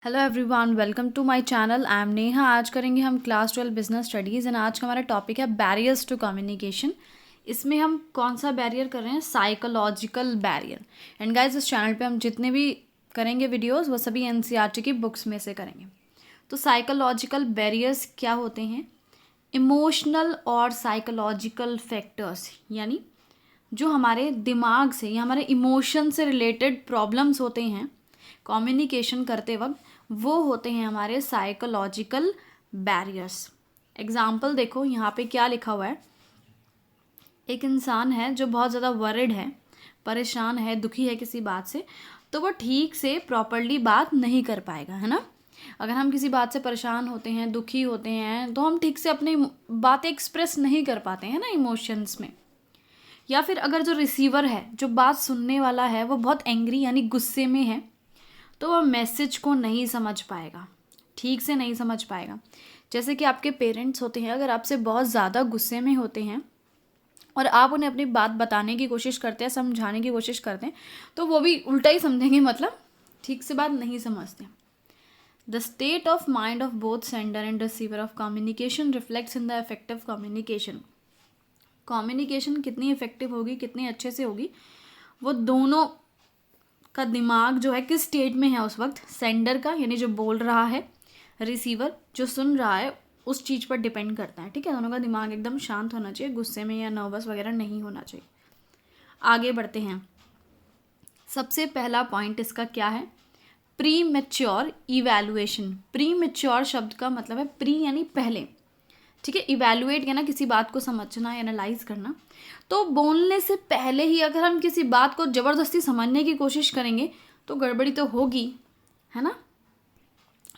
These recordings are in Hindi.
Hello everyone, welcome to my channel. I am Neha. आज करेंगे हम क्लास 12 बिजनेस स्टडीज़ एंड आज का हमारा टॉपिक है बैरियर्स टू कम्युनिकेशन। इसमें हम कौन सा बैरियर कर रहे हैं? Psychological barrier. एंड गाइस, इस चैनल पे हम जितने भी करेंगे वीडियोस वो सभी एनसीईआरटी की बुक्स में से करेंगे। तो साइकोलॉजिकल बैरियर्स क्या होते हैं? इमोशनल और साइकोलॉजिकल फैक्टर्स, यानी जो हमारे दिमाग से या हमारे इमोशन से रिलेटेड प्रॉब्लम्स होते हैं कम्युनिकेशन करते वक्त, वो होते हैं हमारे साइकोलॉजिकल बैरियर्स। एग्जाम्पल देखो, यहाँ पे क्या लिखा हुआ है। एक इंसान है जो बहुत ज़्यादा वरिड है, परेशान है, दुखी है किसी बात से, तो वो ठीक से प्रॉपरली बात नहीं कर पाएगा, है ना। अगर हम किसी बात से परेशान होते हैं, दुखी होते हैं, तो हम ठीक से अपनी बातें एक्सप्रेस नहीं कर पाते हैं ना इमोशंस में। या फिर अगर जो रिसीवर है, जो बात सुनने वाला है, वो बहुत एंग्री यानी गुस्से में है, तो वह मैसेज को नहीं समझ पाएगा, ठीक से नहीं समझ पाएगा। जैसे कि आपके पेरेंट्स होते हैं, अगर आपसे बहुत ज़्यादा गुस्से में होते हैं और आप उन्हें अपनी बात बताने की कोशिश करते हैं, समझाने की कोशिश करते हैं, तो वो भी उल्टा ही समझेंगे, मतलब ठीक से बात नहीं समझते। The state of mind of both sender and receiver of communication reflects in the effective communication. Communication कितनी इफेक्टिव होगी, कितनी अच्छे से होगी, वो दोनों का दिमाग जो है किस स्टेट में है उस वक्त, सेंडर का यानी जो बोल रहा है, रिसीवर जो सुन रहा है, उस चीज़ पर डिपेंड करता है। ठीक है, दोनों का दिमाग एकदम शांत होना चाहिए, गुस्से में या नर्वस वगैरह नहीं होना चाहिए। आगे बढ़ते हैं। सबसे पहला पॉइंट इसका क्या है? Pre mature evaluation. Pre mature शब्द का मतलब है प्री यानी पहले, ठीक है, इवैल्यूएट यानी किसी बात को समझना, एनालाइज करना। तो बोलने से पहले ही अगर हम किसी बात को ज़बरदस्ती समझने की कोशिश करेंगे तो गड़बड़ी तो होगी, है ना।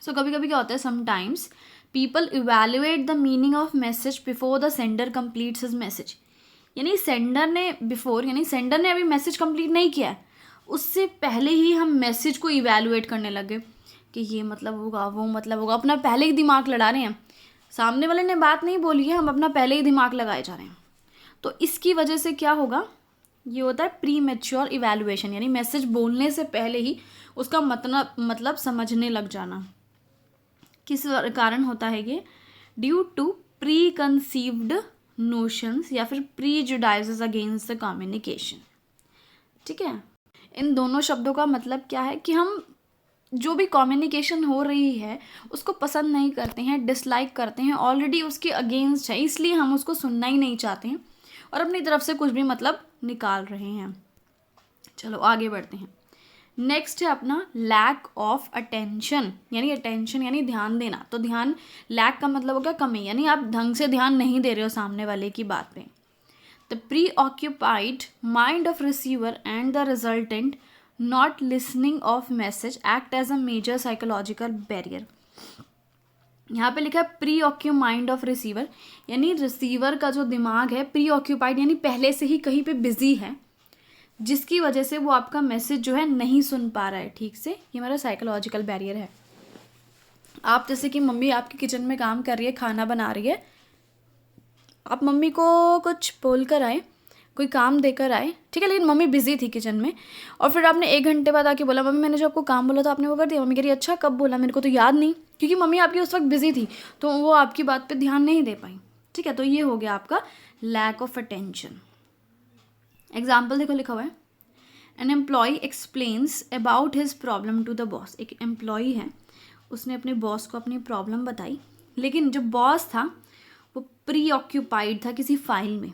सो कभी कभी क्या होता है, sometimes people evaluate the meaning of message before the sender completes his message. यानी सेंडर ने यानी सेंडर ने अभी मैसेज कंप्लीट नहीं किया है, उससे पहले ही हम मैसेज को इवैल्यूएट करने लगे कि ये मतलब होगा, वो मतलब होगा। अपना पहले ही दिमाग लड़ा रहे हैं, सामने वाले ने बात नहीं बोली है, हम अपना पहले ही दिमाग लगाए जा रहे हैं। तो इसकी वजह से क्या होगा, ये होता है प्री मैच्योर इवैल्यूएशन, यानी मैसेज बोलने से पहले ही उसका मतलब समझने लग जाना। किस कारण होता है ये? Due to preconceived notions या फिर प्रीजुडाइसेस अगेंस्ट द कम्युनिकेशन। ठीक है, इन दोनों शब्दों का मतलब क्या है कि हम जो भी कम्युनिकेशन हो रही है उसको पसंद नहीं करते हैं, डिसलाइक करते हैं, ऑलरेडी उसके अगेंस्ट है, इसलिए हम उसको सुनना ही नहीं चाहते हैं और अपनी तरफ से कुछ भी मतलब निकाल रहे हैं। चलो आगे बढ़ते हैं। नेक्स्ट है अपना लैक ऑफ अटेंशन, यानी अटेंशन यानी ध्यान देना। तो ध्यान, लैक का मतलब हो गया कमी, यानी आप ढंग से ध्यान नहीं दे रहे हो सामने वाले की बात पे। The preoccupied mind of receiver and the resultant not listening of message act as a major psychological barrier. यहाँ पे लिखा है preoccupied mind of receiver, यानी रिसीवर का जो दिमाग है प्री ऑक्यूपाइड यानी पहले से ही कहीं पे बिजी है, जिसकी वजह से वो आपका मैसेज जो है नहीं सुन पा रहा है ठीक से। ये हमारा साइकोलॉजिकल बैरियर है। आप जैसे कि मम्मी आपके किचन में काम कर रही है, खाना बना रही है, आप मम्मी को कुछ बोल कर आए, कोई काम देकर आए, ठीक है, लेकिन मम्मी बिजी थी किचन में, और फिर आपने 1 घंटे बाद आके बोला मम्मी मैंने जो आपको काम बोला था आपने वो कर दिया। मम्मी कह रही अच्छा कब बोला, मेरे को तो याद नहीं, क्योंकि मम्मी आपकी उस वक्त बिजी थी तो वो आपकी बात पे ध्यान नहीं दे पाई। ठीक है, तो ये हो गया आपका लैक ऑफ अटेंशन। एग्जाम्पल देखो, लिखा हुआ है an employee explains about his problem to the boss. एक एम्प्लॉय है, उसने अपने बॉस को अपनी प्रॉब्लम बताई, लेकिन जो बॉस था वो प्री ऑक्यूपाइड था किसी फाइल में।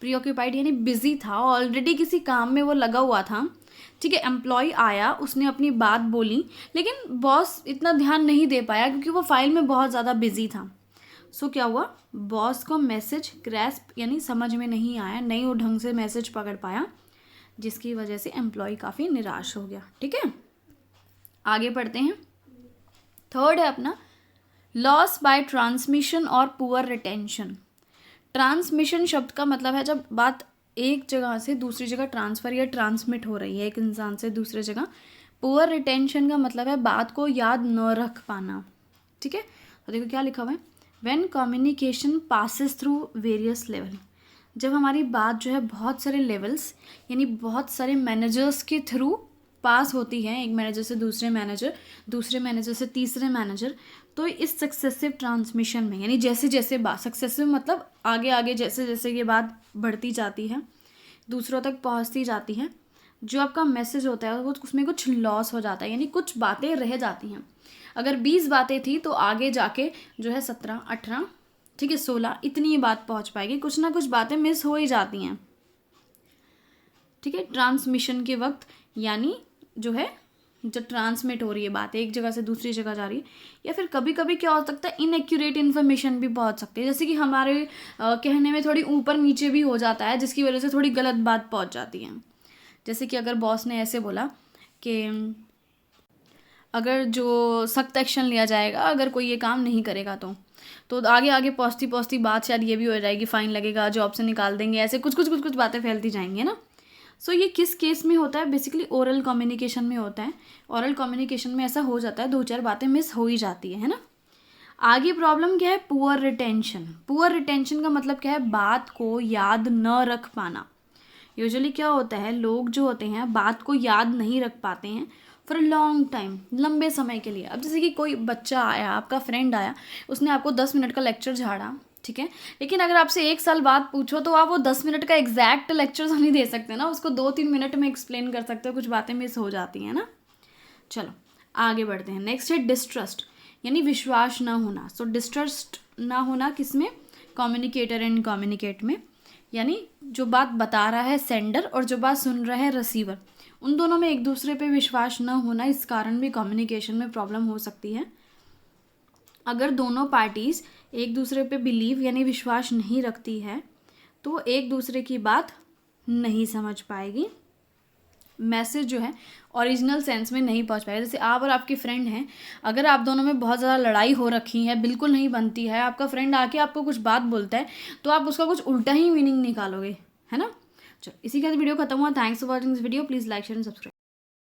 प्री ऑक्यूपाइड यानी बिजी था, ऑलरेडी किसी काम में वो लगा हुआ था। ठीक है, एम्प्लॉय आया, उसने अपनी बात बोली, लेकिन बॉस इतना ध्यान नहीं दे पाया क्योंकि वो फाइल में बहुत ज़्यादा बिजी था। सो क्या हुआ, बॉस को मैसेज ग्रैस्प यानी समझ में नहीं आया, नहीं वो ढंग से मैसेज पकड़ पाया, जिसकी वजह से एम्प्लॉय काफ़ी निराश हो गया। ठीक है, आगे बढ़ते हैं। थर्ड है अपना लॉस बाय ट्रांसमिशन और पुअर रिटेंशन। ट्रांसमिशन शब्द का मतलब है जब बात एक जगह से दूसरी जगह ट्रांसफ़र या ट्रांसमिट हो रही है एक इंसान से दूसरे जगह। पुअर रिटेंशन का मतलब है बात को याद न रख पाना। ठीक है, तो देखो क्या लिखा हुआ है, when communication passes through various level. जब हमारी बात जो है बहुत सारे लेवल्स यानी बहुत सारे मैनेजर्स के थ्रू पास होती है एक मैनेजर से दूसरे मैनेजर से तीसरे मैनेजर, तो इस सक्सेसिव ट्रांसमिशन में, यानी जैसे जैसे बात, सक्सेसिव मतलब आगे आगे जैसे जैसे ये बात बढ़ती जाती है, दूसरों तक पहुंचती जाती है, जो आपका मैसेज होता है वो उसमें कुछ लॉस हो जाता है, यानी कुछ बातें रह जाती हैं। अगर 20 बातें थी तो आगे जाके जो है 17, 18, ठीक है 16, इतनी ही बात पहुंच पाएगी, कुछ ना कुछ बातें मिस हो ही जाती हैं, ठीक है, ट्रांसमिशन के वक्त। यानी जो है जब ट्रांसमिट हो रही है बात, एक जगह से दूसरी जगह जा रही है, या फिर कभी कभी क्या हो सकता है इनएक्यूरेट इन्फॉर्मेशन भी पहुंच सकती है, जैसे कि हमारे कहने में थोड़ी ऊपर नीचे भी हो जाता है, जिसकी वजह से थोड़ी गलत बात पहुंच जाती है। जैसे कि अगर बॉस ने ऐसे बोला कि अगर जो सख्त एक्शन लिया जाएगा अगर कोई ये काम नहीं करेगा तो आगे आगे पहुँचती पहुँचती बात शायद ये भी हो जाएगी, फ़ाइन लगेगा, जॉब से निकाल देंगे, ऐसे कुछ बातें फैलती जाएंगी, है ना। सो ये किस केस में होता है, बेसिकली ओरल कम्युनिकेशन में होता है। ओरल कम्युनिकेशन में ऐसा हो जाता है, 2-4 बातें मिस हो ही जाती है ना। आगे प्रॉब्लम क्या है, पुअर रिटेंशन। पुअर रिटेंशन का मतलब क्या है, बात को याद न रख पाना। यूजुअली क्या होता है, लोग जो होते हैं बात को याद नहीं रख पाते हैं फॉर अ लॉन्ग टाइम, लंबे समय के लिए। अब जैसे कि कोई बच्चा आया, आपका फ्रेंड आया, उसने आपको 10 मिनट का लेक्चर झाड़ा, ठीक है, लेकिन अगर आपसे 1 साल बाद पूछो तो आप वो 10 मिनट का एग्जैक्ट लेक्चर तो नहीं दे सकते ना, उसको 2-3 मिनट में एक्सप्लेन कर सकते हो, कुछ बातें मिस हो जाती हैं ना। चलो आगे बढ़ते हैं। नेक्स्ट है डिस्ट्रस्ट, यानी विश्वास ना होना। सो डिस्ट्रस्ट ना होना किसमें, कम्युनिकेटर एंड कम्युनिकेट में, यानी जो बात बता रहा है सेंडर और जो बात सुन रहा है रिसीवर, उन दोनों में एक दूसरे पे विश्वास न होना, इस कारण भी कम्युनिकेशन में प्रॉब्लम हो सकती है। अगर दोनों पार्टीज़ एक दूसरे पे बिलीव यानी विश्वास नहीं रखती है तो एक दूसरे की बात नहीं समझ पाएगी, मैसेज जो है ओरिजिनल सेंस में नहीं पहुंच पाएगा। जैसे आप और आपकी फ्रेंड हैं, अगर आप दोनों में बहुत ज़्यादा लड़ाई हो रखी है, बिल्कुल नहीं बनती है, आपका फ्रेंड आके आपको कुछ बात बोलता है तो आप उसका कुछ उल्टा ही मीनिंग निकालोगे, है ना। चलो इसी के साथ वीडियो खत्म हुआ। Thanks for watching this video, please like share and subscribe.